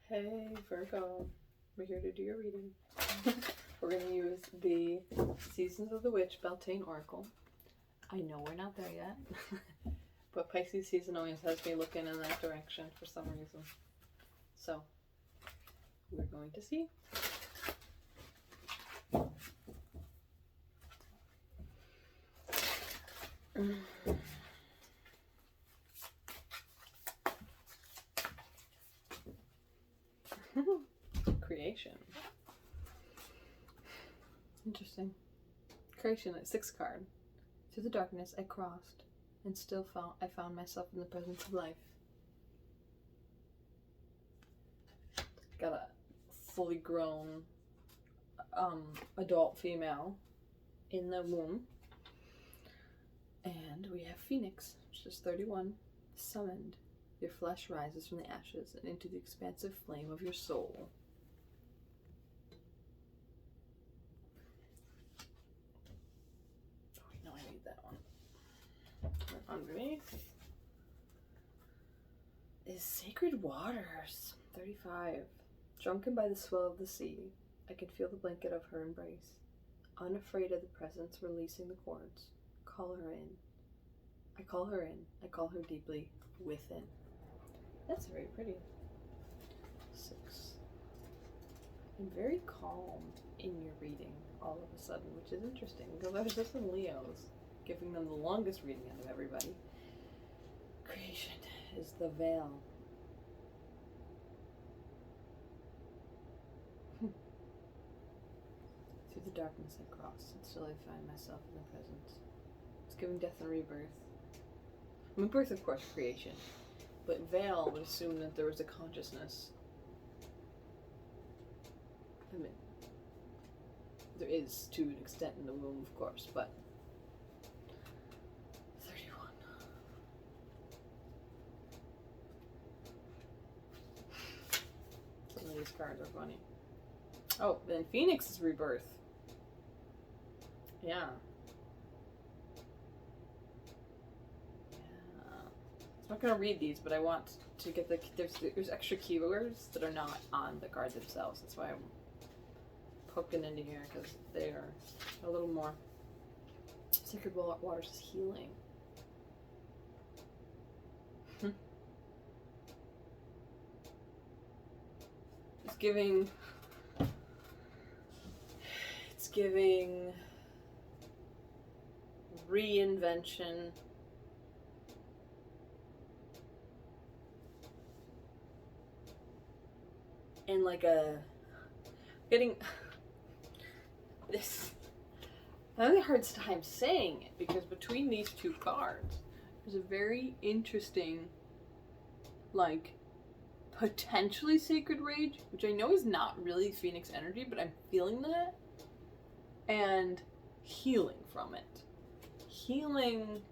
Hey Virgo, we're here to do your reading. We're going to use the Seasons of the Witch Beltane Oracle. I know we're not there yet, but Pisces season always has me looking in that direction for some reason. So, we're going to see. Creation. Interesting. Creation at 6th card. Through the darkness I crossed, and still found myself in the presence of life. Got a fully grown adult female in the womb. And we have Phoenix, which is 31, summoned. Your flesh rises from the ashes and into the expansive flame of your soul. Oh, no, I need that one. And underneath is Sacred Waters, 35. Drunken by the swell of the sea, I can feel the blanket of her embrace. Unafraid of the presence releasing the cords. Call her in. I call her in. I call her deeply within. That's very pretty. 6. I'm very calm in your reading all of a sudden, which is interesting because I was just in Leo's, giving them the longest reading out of everybody. Creation is the veil. Through the darkness I crossed, and still I find myself in the presence. It's giving death and rebirth. I mean, birth, of course, creation. But veil would assume that there was a consciousness. I mean, there is to an extent in the womb, of course, but 31. Some of these cards are funny. Oh, then Phoenix is rebirth. Yeah. I'm not going to read these, but I want to get the... There's extra keywords that are not on the card themselves. That's why I'm poking into here, because they are a little more... Sacred Waters is healing. It's giving... It's giving... reinvention... and like a getting this. I'm having a hard time saying it because between these two cards, there's a very interesting, like, potentially sacred rage, which I know is not really Phoenix energy, but I'm feeling that, and healing from it. Healing,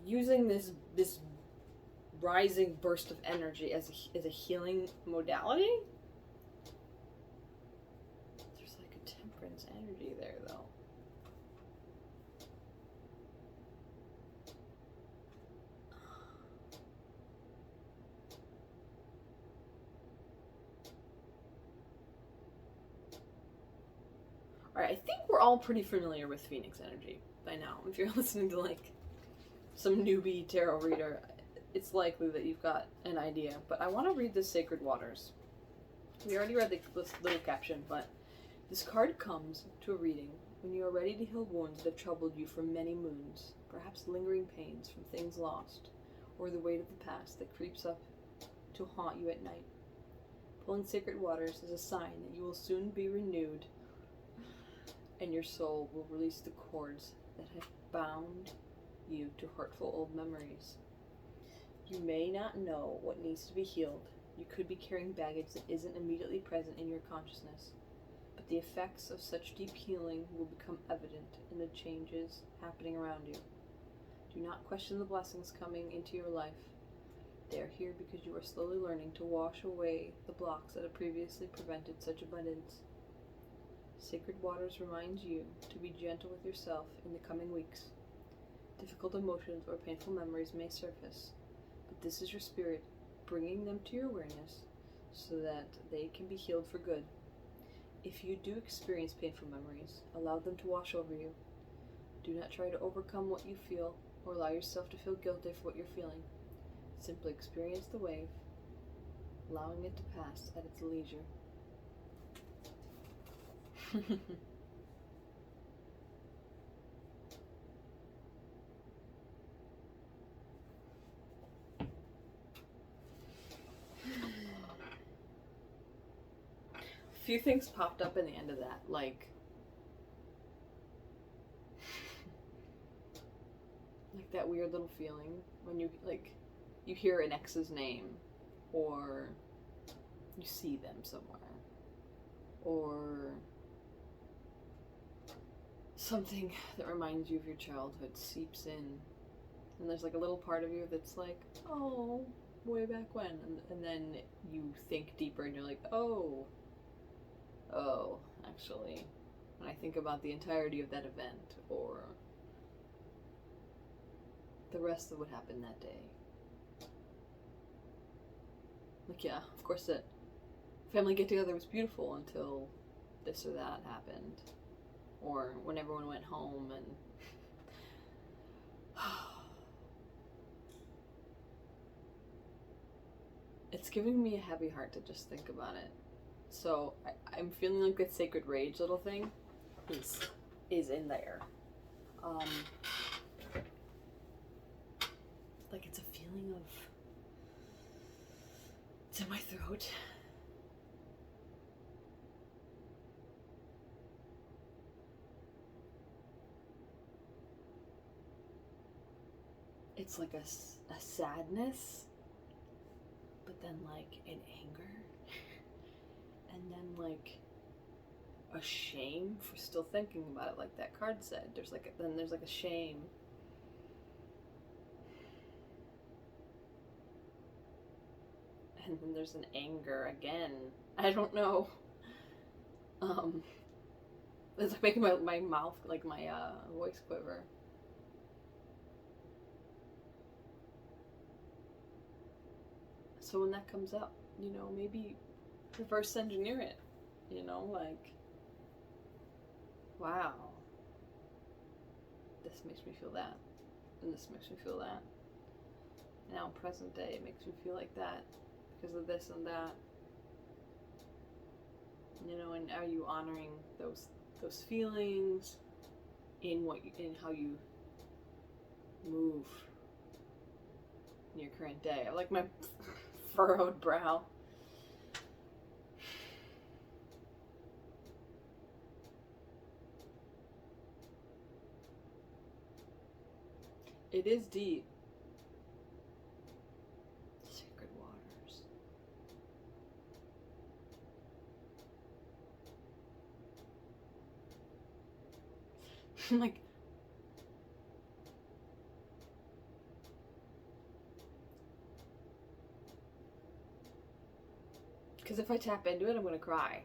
using this rising burst of energy as a healing modality. There's like a temperance energy there, though. Alright, I think we're all pretty familiar with Phoenix energy by now. If you're listening to like some newbie tarot reader, it's likely that you've got an idea, but I want to read the Sacred Waters. We already read this little caption, but this card comes to a reading when you are ready to heal wounds that have troubled you for many moons, perhaps lingering pains from things lost, or the weight of the past that creeps up to haunt you at night. Pulling Sacred Waters is a sign that you will soon be renewed, and your soul will release the cords that have bound you to hurtful old memories. You may not know what needs to be healed. You could be carrying baggage that isn't immediately present in your consciousness, but the effects of such deep healing will become evident in the changes happening around you. Do not question the blessings coming into your life. They are here because you are slowly learning to wash away the blocks that have previously prevented such abundance. Sacred Waters reminds you to be gentle with yourself in the coming weeks. Difficult emotions or painful memories may surface, but This is your spirit bringing them to your awareness so that they can be healed for good. If you do experience painful memories, allow them to wash over you. Do not try to overcome what you feel or allow yourself to feel guilty for what you're feeling. Simply experience the wave, allowing it to pass at its leisure. A few things popped up in the end of that, like that weird little feeling when you you hear an ex's name, or you see them somewhere, or something that reminds you of your childhood seeps in, and there's like a little part of you that's like, oh, way back when, and then you think deeper and you're like, oh, actually, when I think about the entirety of that event, or the rest of what happened that day. Like, yeah, of course that family get-together was beautiful until this or that happened. Or when everyone went home and... It's giving me a heavy heart to just think about it. So I'm feeling like that sacred rage little thing is in there. Like it's a feeling of... It's in my throat. It's like a sadness, but then like an anger, and then like a shame for still thinking about it, like that card said. There's like a shame. And then there's an anger again. I don't know. It's like making my mouth, like my voice quiver. So when that comes up, you know, maybe reverse engineer it. You know, like, wow, this makes me feel that, and this makes me feel that. Now, present day, it makes me feel like that because of this and that. You know, and are you honoring those feelings in how you move in your current day? I like my furrowed brow. It is deep. Sacred waters. Like, because if I tap into it, I'm gonna cry.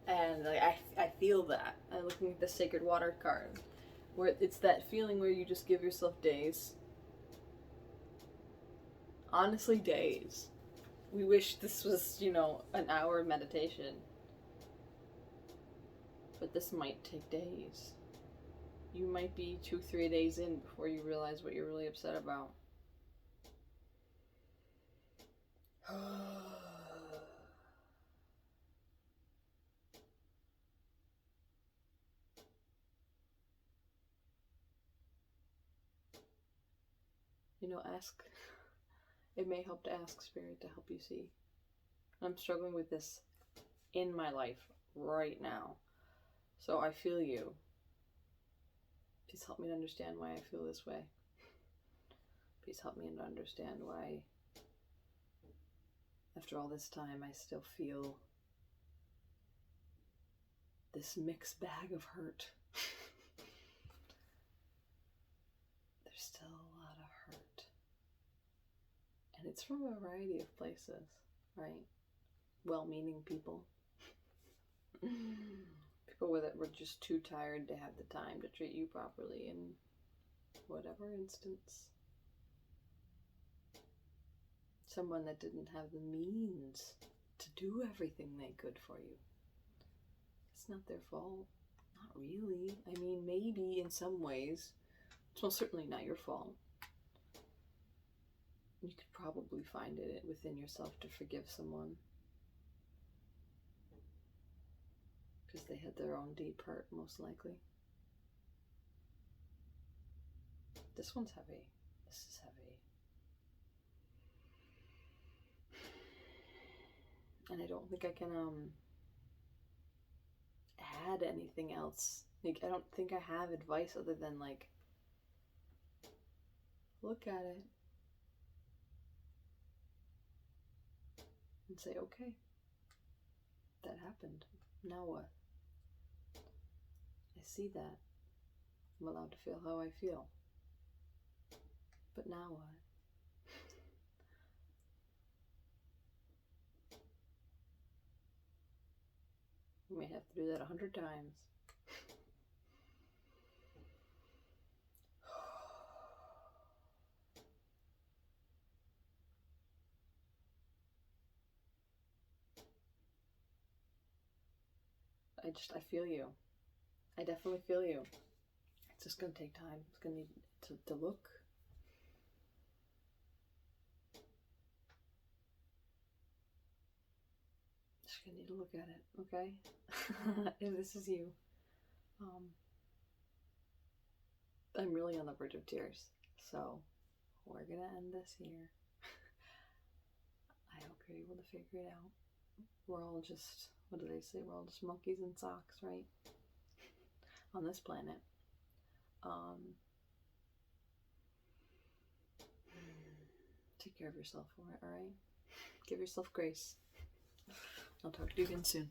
And like, I feel that. I'm looking at the sacred water card, where it's that feeling where you just give yourself days. Honestly, days. We wish this was, you know, an hour of meditation. But this might take days. You might be 2-3 days in before you realize what you're really upset about. You know, it may help to ask Spirit to help you see. I'm struggling with this in my life right now. So I feel you. Please help me to understand why I feel this way. Please help me to understand why, after all this time, I still feel this mixed bag of hurt. There's still a lot of hurt. And it's from a variety of places, right? Well-meaning people. People that were just too tired to have the time to treat you properly in whatever instance. someone that didn't have the means to do everything they could for you. It's not their fault. Not really. I mean, maybe in some ways. It's most certainly not your fault. You could probably find it within yourself to forgive someone. Because they had their own deep hurt, most likely. This one's heavy. This is heavy. And I don't think I can add anything else. Like, I don't think I have advice other than, like, look at it and say, okay, that happened. Now what? I see that. I'm allowed to feel how I feel. But now what? You may have to do that 100 times. I feel you. I definitely feel you. It's just going to take time. It's going to need to look. Just going to need to look at it, okay? If this is you. I'm really on the verge of tears. So, we're going to end this here. I hope you're able to figure it out. We're all just, what do they say? We're all just monkeys in socks, right? On this planet. Take care of yourself for it, alright? Give yourself grace. I'll talk to you again soon.